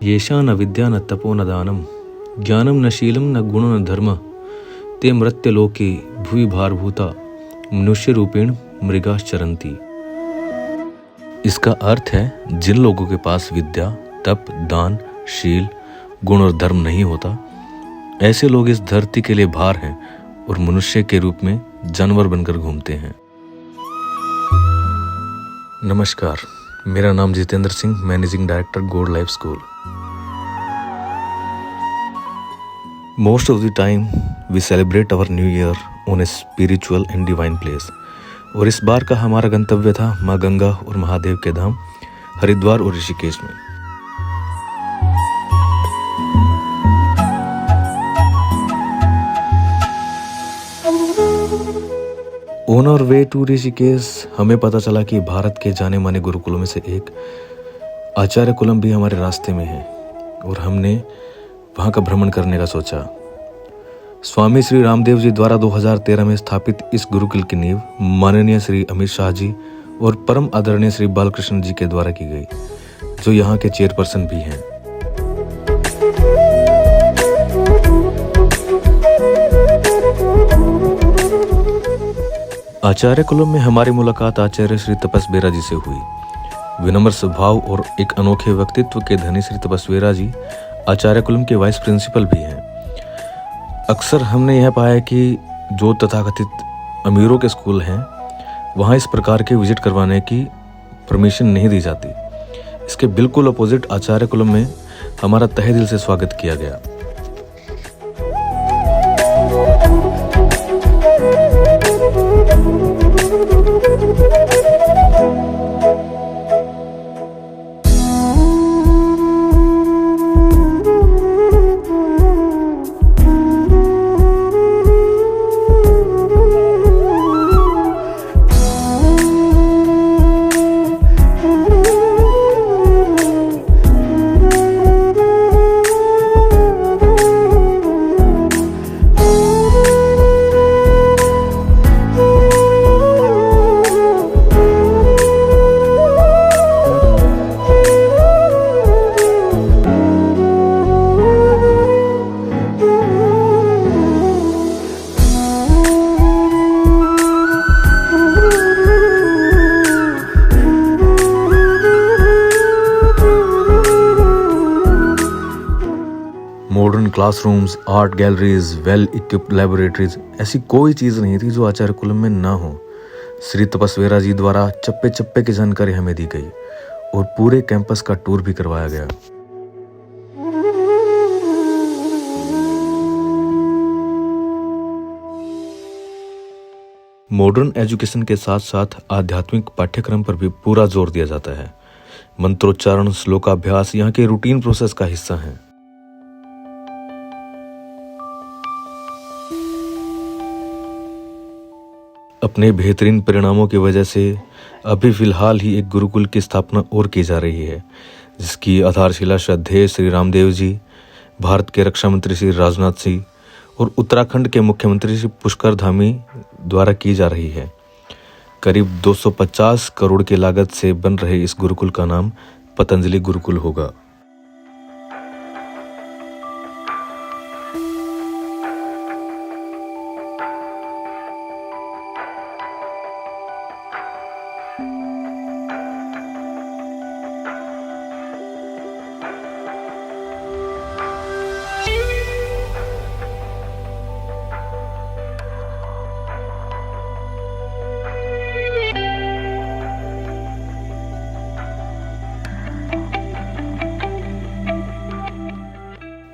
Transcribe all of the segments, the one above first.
येषां न विद्या न तपो न दानम ज्ञानम न शीलम न गुणो न धर्म ते मृत्यलोके भुवि भारभूता मनुष्य रूपेण मृगाश्चरन्ति। इसका अर्थ है, जिन लोगों के पास विद्या, तप, दान, शील, गुण और धर्म नहीं होता, ऐसे लोग इस धरती के लिए भार हैं और मनुष्य के रूप में जानवर बनकर घूमते हैं। नमस्कार, मेरा नाम Jitendra Singh, managing director God life school. Most of the time we celebrate our new year on a spiritual and divine place, और इस बार का हमारा गंतव्य था माँ गंगा और महादेव के धाम हरिद्वार और ऋषिकेश में। On our way to Rishikesh हमें पता चला कि भारत के जाने माने गुरुकुलों में से एक आचार्य कुलम भी हमारे रास्ते में है, और हमने वहाँ का भ्रमण करने का सोचा। स्वामी श्री रामदेव जी द्वारा 2013 में स्थापित इस गुरुकुल की नींव माननीय श्री अमित शाह जी और परम आदरणीय श्री बालकृष्ण जी के द्वारा की गई, जो यहाँ के चेयरपर्सन भी हैं। आचार्य कुलम में हमारी मुलाकात आचार्य श्री तपस्वेरा जी से हुई। विनम्र स्वभाव और एक अनोखे व्यक्तित्व के धनी श्री तपस्वेरा जी आचार्य कुलम के वाइस प्रिंसिपल भी हैं। अक्सर हमने यह पाया कि जो तथाकथित अमीरों के स्कूल हैं, वहाँ इस प्रकार के विजिट करवाने की परमिशन नहीं दी जाती। इसके बिल्कुल अपोजिट आचार्य कुलम में हमारा तहे दिल से स्वागत किया गया। Modern classrooms, art galleries, well equipped laboratories, ऐसी कोई चीज़ नहीं थी जो आचार्य कुलम में ना हो। श्री तपस्वेरा जी द्वारा चप्पे चप्पे की जानकारी हमें दी गई और पूरे कैंपस का टूर भी करवाया गया। मॉडर्न एजुकेशन के साथ साथ आध्यात्मिक पाठ्यक्रम पर भी पूरा जोर दिया जाता है। मंत्रोच्चारण, श्लोकाभ्यास यहाँ के रूटीन प्रोसेस का हिस्सा है। अपने बेहतरीन परिणामों की वजह से अभी फिलहाल ही एक गुरुकुल की स्थापना और की जा रही है, जिसकी आधारशिला श्रद्धेय श्री रामदेव जी, भारत के रक्षा मंत्री श्री राजनाथ सिंह और उत्तराखंड के मुख्यमंत्री श्री पुष्कर धामी द्वारा की जा रही है। करीब 250 करोड़ की लागत से बन रहे इस गुरुकुल का नाम पतंजलि गुरुकुल होगा।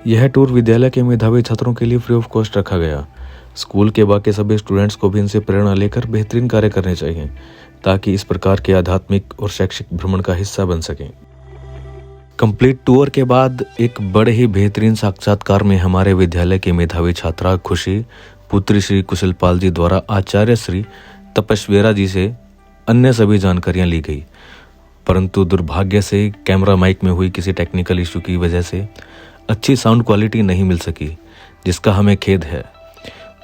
यह टूर विद्यालय के मेधावी छात्रों के लिए फ्री ऑफ कॉस्ट रखा गया। स्कूल के बाकी सभी स्टूडेंट्स को भी इनसे प्रेरणा लेकर बेहतरीन कार्य करने चाहिए, ताकि इस प्रकार के आध्यात्मिक और शैक्षिक भ्रमण का हिस्सा बन सकें। कंप्लीट टूर के बाद एक बड़े ही बेहतरीन साक्षात्कार में हमारे विद्यालय की मेधावी छात्रा खुशी पुत्री श्री कुशलपाल जी द्वारा आचार्य श्री तपस्वेरा जी से अन्य सभी जानकारियां ली गई, परंतु दुर्भाग्य से कैमरा माइक में हुई किसी टेक्निकल इशू की वजह से अच्छी साउंड क्वालिटी नहीं मिल सकी, जिसका हमें खेद है।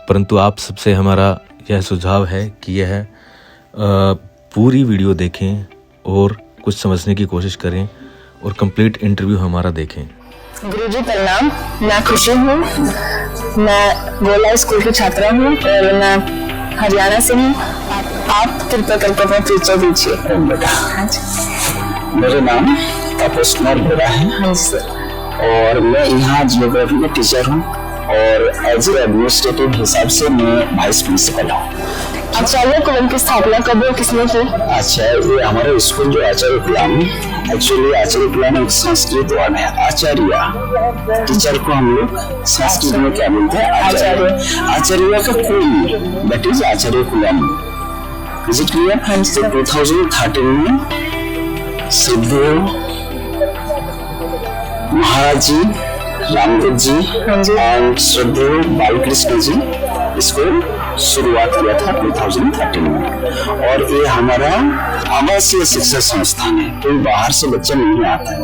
परंतु आप सबसे हमारा यह सुझाव है कि यह पूरी वीडियो देखें और कुछ समझने की कोशिश करें और कंप्लीट इंटरव्यू हमारा देखें। गुरुजी प्रणाम, मैं खुशी हूँ, मैं गोला स्कूल की छात्रा हूँ और मैं हरियाणा से हूँ। आप कृपया करके अपना परिचय दीजिए। हाँ जी, मेरा नाम तपस कुमार बोरा है। हाँ जी सर। और मैं यहाँ जियोग्राफी का टीचर हूँ और एज ए एडमिनिस्ट्रेटिव हिसाब से मैं वाइस प्रिंसिपल हूँ। आचार्य कुलम की स्थापना कब और किसने की? अच्छा, ये हमारा स्कूल जो आचार्य कुलम, एक्चुअली आचार्य कुलम एक संस्कृत वर्ड है। आचार्य टीचर को हम लोग संस्कृत में क्या बोलते हैं? आचार्य। आचार्य का कुल, that is Acharya coulomb. Is it clear? 2013 में सिद्धदेव महाराज जी, रामदेव जी एंड श्रद्धेय बालकृष्ण जी इसको शुरुआत किया था 2013 में। और ये हमारा आवासीय शिक्षा संस्थान है, कोई बाहर से बच्चा नहीं आता है।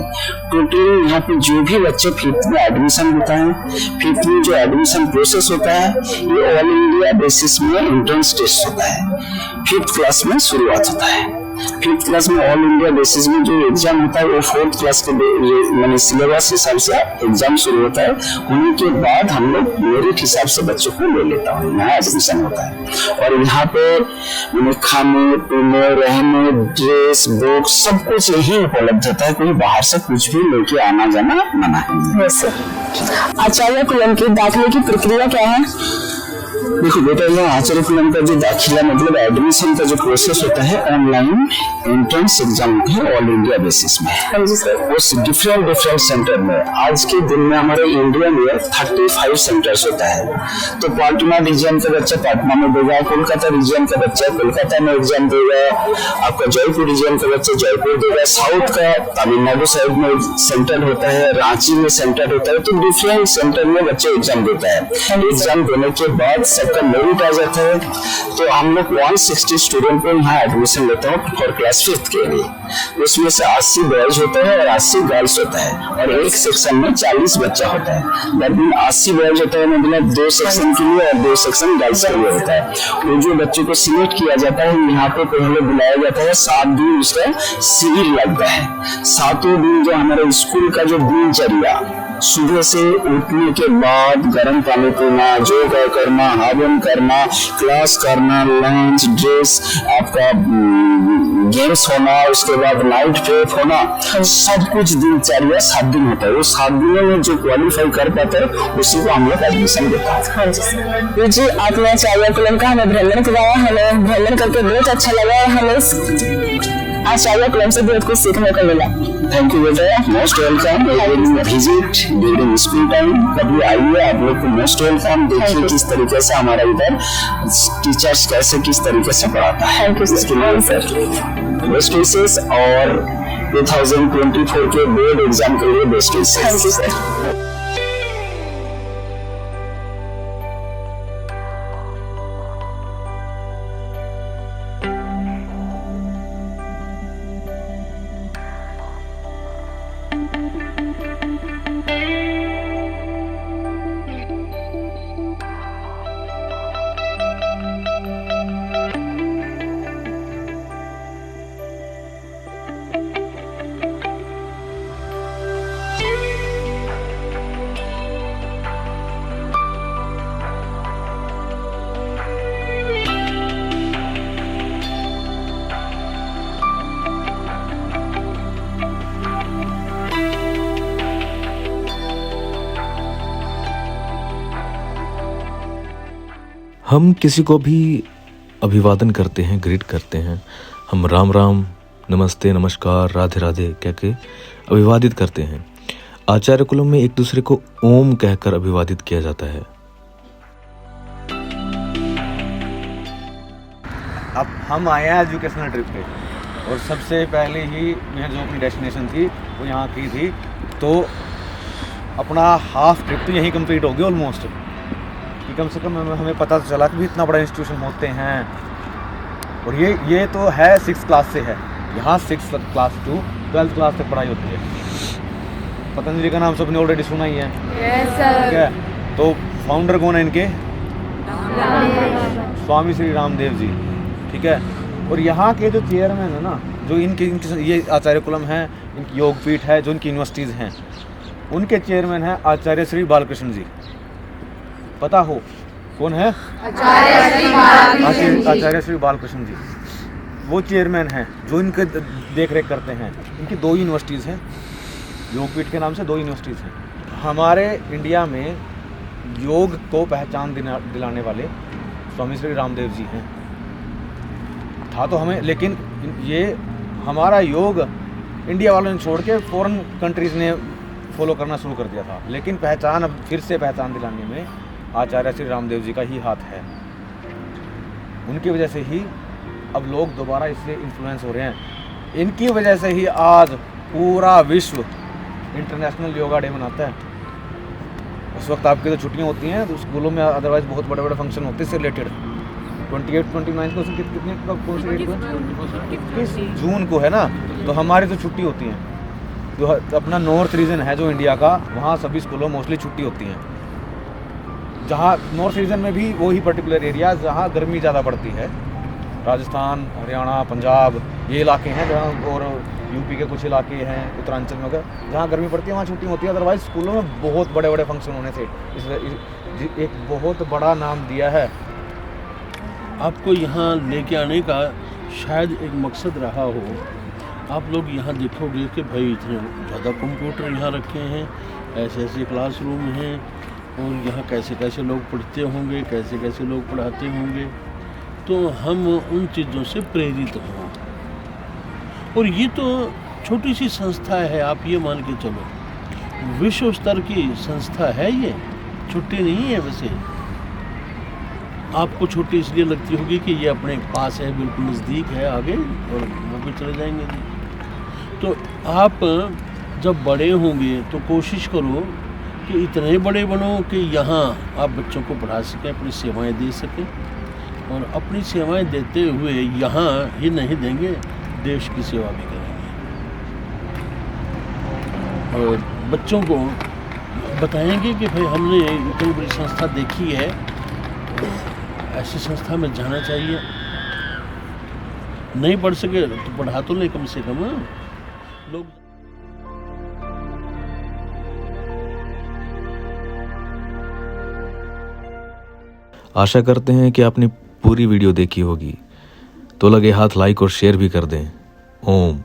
टोटली यहाँ पे जो भी बच्चे 5th में एडमिशन होता है, 5th में जो एडमिशन प्रोसेस होता है, ये ऑल इंडिया बेसिस में एंट्रेंस टेस्ट होता है। 5th क्लास में शुरुआत होता है। 5th क्लास में ऑल इंडिया बेसिस में जो एग्जाम होता है वो 4th क्लास के मैंने सिलेबस हिसाब से एग्जाम शुरू होता है। होने के बाद हम लोग मेरिट हिसाब से बच्चों को ले लेता हूँ, यहाँ एडमिशन होता है। और यहाँ पे खाने पीने रहने ड्रेस बुक सब कुछ यही उपलब्ध होता है, कोई बाहर से कुछ भी लेके आना जाना मना है। आचार्य कुलम की दाखिले की प्रक्रिया क्या है? देखो बेटा, यहाँ आचार्य कुलम का जो दाखिला मतलब एडमिशन का जो प्रोसेस होता है, ऑनलाइन एंट्रेंस एग्जाम होता है ऑल इंडिया बेसिस में। उस डिफरेंट सेंटर में आज के दिन में हमारे इंडिया में 35 सेंटर्स होता है। तो पटना रीजन का बच्चा पटना में देगा, कोलकाता रीजन का बच्चा कोलकाता में एग्जाम देगा, आपका जयपुर रीजन का बच्चा जयपुर देगा, साउथ का तमिलनाडु साइड में सेंटर होता है, रांची में सेंटर होता है। तो डिफरेंट सेंटर में बच्चे एग्जाम देता है। एग्जाम देने के बाद सबका मेरिट आ जाता है। तो हम लोग 160 स्टूडेंट को यहाँ एडमिशन लेते हैं फॉर क्लास 5th के लिए। उसमें से 80 बॉयज होता है और 80 गर्ल्स होता है, और एक सेक्शन में 40 बच्चा होता है। लेकिन 80 बॉयज होता है मतलब 2 सेक्शन के लिए और 2 सेक्शन गर्ल्स के लिए होता है। तो जो बच्चों को सिलेक्ट किया जाता है, यहाँ पे पहले बुलाया जाता है, 7 दिन उसका शिविर लगता है। 7 दिन जो हमारे स्कूल का जो दिनचर्या, सुबह से उठने के बाद गर्म पानी पीना, योगा करना, हवन करना, क्लास करना, लंच, ड्रेस, आपका गेम्स होना, उसके बाद नाइट प्रेप होना, सब कुछ दिनचर्या 7 दिन होता है। वो 7 दिनों में जो क्वालिफाई कर पाता है उसी को हम लोग एडमिशन देता है। हाँ जी, आपने आचार्य कुलम का हमें भ्रमण करवाया, हमें भ्रमण करके बहुत अच्छा लगा। हमें आचार्य कुलम से बहुत कुछ सीखने को मिला। थैंक यू बेटा, most welcome. Visit during school time कभी आइए, आप लोग को मोस्ट वेलकम। देखिए किस तरीके से हमारा इधर टीचर्स कैसे किस तरीके से पढ़ाता है। बेस्ट विशेस और 2024 के बोर्ड एग्जाम के लिए बेस्ट विशेस। हम किसी को भी अभिवादन करते हैं, ग्रीट करते हैं। हम राम राम, नमस्ते, नमस्कार, राधे राधे कह के अभिवादित करते हैं। आचार्य कुलम में एक दूसरे को ओम कहकर अभिवादित किया जाता है। अब हम आए हैं एजुकेशनल ट्रिप पे, और सबसे पहले ही मैं जो अपनी डेस्टिनेशन थी वो यहाँ की थी, तो अपना हाफ ट्रिप तो यहीं कंप्लीट हो गया ऑलमोस्ट। कि कम से कम हमें पता तो चला कि भी इतना बड़ा इंस्टीट्यूशन होते हैं। और ये तो है 6th क्लास से है, यहाँ 6th class to 12th class तक पढ़ाई होती है। पतंजलि का नाम सबने ऑलरेडी सुना ही है। Yes, sir. ठीक है, तो फाउंडर कौन है इनके? स्वामी श्री रामदेव जी। ठीक है, और यहाँ के जो चेयरमैन है ना, जो इनकी ये आचार्य कुलम हैं, इनकी योगपीठ है, जो इनकी यूनिवर्सिटीज़ हैं, उनके चेयरमैन हैं आचार्य श्री बालकृष्ण जी। पता हो कौन है? आचार्य श्री बालकृष्ण जी, वो चेयरमैन हैं जो इनके देख रेख करते हैं। इनकी 2 यूनिवर्सिटीज़ हैं, योगपीठ के नाम से 2 यूनिवर्सिटीज़ हैं। हमारे इंडिया में योग को पहचान दिलाने वाले स्वामी श्री रामदेव जी हैं। था तो हमें, लेकिन ये हमारा योग इंडिया वालों ने छोड़ के फॉरेन कंट्रीज़ ने फॉलो करना शुरू कर दिया था। लेकिन पहचान, अब फिर से पहचान दिलाने में आचार्य श्री रामदेव जी का ही हाथ है। उनकी वजह से ही अब लोग दोबारा इससे इन्फ्लुएंस हो रहे हैं। इनकी वजह से ही आज पूरा विश्व इंटरनेशनल योगा डे मनाता है। उस वक्त आपकी तो छुट्टियां होती हैं, तो स्कूलों में अदरवाइज बहुत बड़े बड़े फंक्शन होते हैं इससे रिलेटेड। 28-29 को कितने कौन सी डेट को? 21 जून को है ना। तो हमारी तो छुट्टी होती हैं, जो अपना नॉर्थ रीजन है जो इंडिया का, वहाँ सभी स्कूलों मोस्टली छुट्टी होती हैं। जहाँ नॉर्थ रीजन में भी वही पर्टिकुलर एरिया जहाँ गर्मी ज़्यादा पड़ती है, राजस्थान, हरियाणा, पंजाब, ये इलाके हैं जहाँ, और यूपी के कुछ इलाके हैं उत्तरांचल में, अगर जहाँ गर्मी पड़ती है वहाँ छुट्टी होती है। अदरवाइज स्कूलों में बहुत बड़े बड़े फंक्शन होने से एक बहुत बड़ा नाम दिया है। आपको यहाँ लेके आने का शायद एक मकसद रहा हो। आप लोग यहाँ देखोगे कि भाई इतने ज़्यादा कंप्यूटर यहाँ रखे हैं, ऐसे ऐसे क्लासरूम हैं, और यहाँ कैसे कैसे लोग पढ़ते होंगे, कैसे कैसे लोग पढ़ाते होंगे। तो हम उन चीज़ों से प्रेरित हों। और ये तो छोटी सी संस्था है, आप ये मान के चलो विश्व स्तर की संस्था है, ये छोटी नहीं है। वैसे आपको छोटी इसलिए लगती होगी कि ये अपने पास है, बिल्कुल नज़दीक है, आगे और वो भी चले जाएंगे। तो आप जब बड़े होंगे तो कोशिश करो कि इतने बड़े बनो कि यहाँ आप बच्चों को पढ़ा सकें, अपनी सेवाएं दे सकें। और अपनी सेवाएं देते हुए यहाँ ही नहीं देंगे, देश की सेवा भी करेंगे। और बच्चों को बताएंगे कि भाई हमने इतनी बड़ी संस्था देखी है, ऐसी संस्था में जाना चाहिए। नहीं पढ़ सके तो पढ़ा तो नहीं, कम से कम लोग। आशा करते हैं कि आपने पूरी वीडियो देखी होगी, तो लगे हाथ लाइक और शेयर भी कर दें। ओम